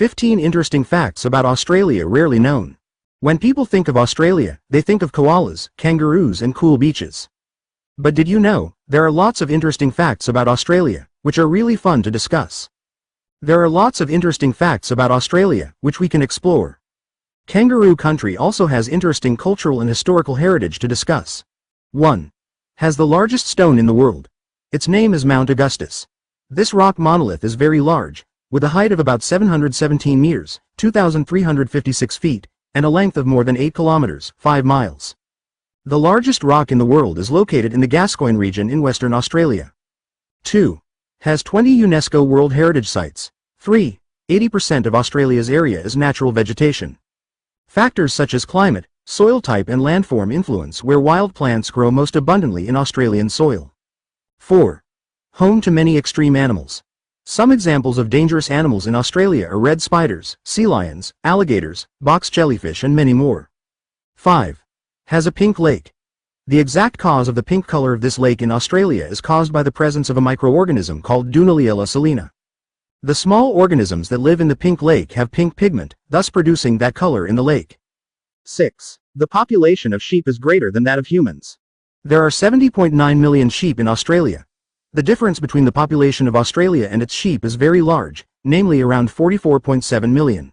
15 interesting facts about Australia rarely known. When people think of Australia, they think of koalas, kangaroos and cool beaches. But did you know, there are lots of interesting facts about Australia, which are really fun to discuss. There are lots of interesting facts about Australia, which we can explore. Kangaroo country also has interesting cultural and historical heritage to discuss. 1. Has the largest stone in the world. Its name is Mount Augustus. This rock monolith is very large, with a height of about 717 meters, 2,356 feet, and a length of more than 8 kilometers, 5 miles. The largest rock in the world is located in the Gascoyne region in Western Australia. 2. Has 20 UNESCO World Heritage Sites. 3. 80% of Australia's area is natural vegetation. Factors such as climate, soil type and landform influence where wild plants grow most abundantly in Australian soil. 4. Home to many extreme animals. Some examples of dangerous animals in Australia are red spiders, sea lions, alligators, box jellyfish and many more. 5. Has a pink lake. The exact cause of the pink color of this lake in Australia is caused by the presence of a microorganism called Dunaliella salina. The small organisms that live in the pink lake have pink pigment, thus producing that color in the lake. 6. The population of sheep is greater than that of humans. There are 70.9 million sheep in Australia. The difference between the population of Australia and its sheep is very large, namely around 44.7 million.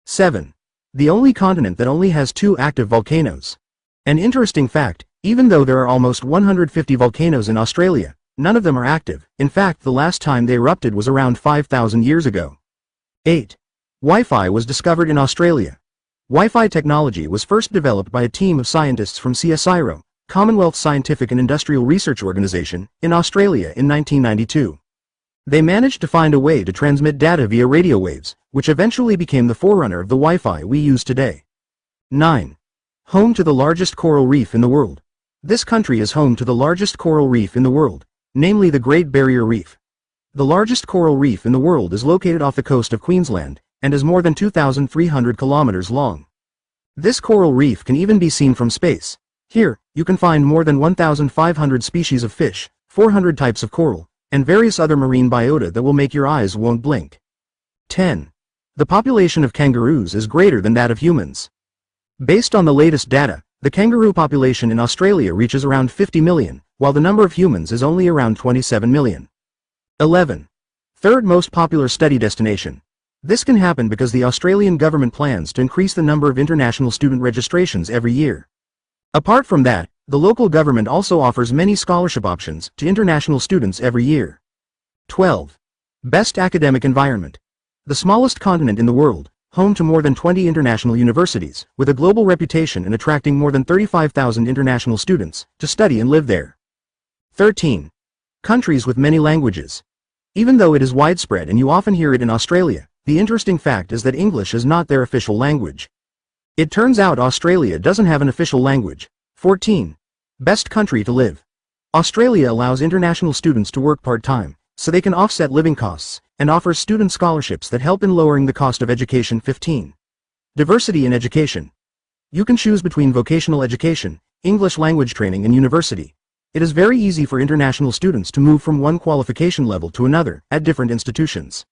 7. The only continent that only has 2 active volcanoes. An interesting fact, even though there are almost 150 volcanoes in Australia, none of them are active. In fact, the last time they erupted was around 5,000 years ago. 8. Wi-Fi was discovered in Australia. Wi-Fi technology was first developed by a team of scientists from CSIRO, Commonwealth Scientific and Industrial Research Organisation, in Australia in 1992. They managed to find a way to transmit data via radio waves, which eventually became the forerunner of the Wi-Fi we use today. 9. Home to the largest coral reef in the world. This country is home to the largest coral reef in the world, namely the Great Barrier Reef. The largest coral reef in the world is located off the coast of Queensland, and is more than 2,300 kilometers long. This coral reef can even be seen from space. Here, you can find more than 1,500 species of fish, 400 types of coral, and various other marine biota that will make your eyes won't blink. 10. The population of kangaroos is greater than that of humans. Based on the latest data, the kangaroo population in Australia reaches around 50 million, while the number of humans is only around 27 million. 11. Third most popular study destination. This can happen because the Australian government plans to increase the number of international student registrations every year. Apart from that, the local government also offers many scholarship options to international students every year. 12. Best academic environment. The smallest continent in the world, home to more than 20 international universities, with a global reputation and attracting more than 35,000 international students to study and live there. 13. Countries with many languages. Even though it is widespread and you often hear it in Australia, the interesting fact is that English is not their official language. It turns out Australia doesn't have an official language. 14. Best country to live. Australia allows international students to work part-time, so they can offset living costs, and offers student scholarships that help in lowering the cost of education. 15. Diversity in education. You can choose between vocational education, English language training and university. It is very easy for international students to move from one qualification level to another at different institutions.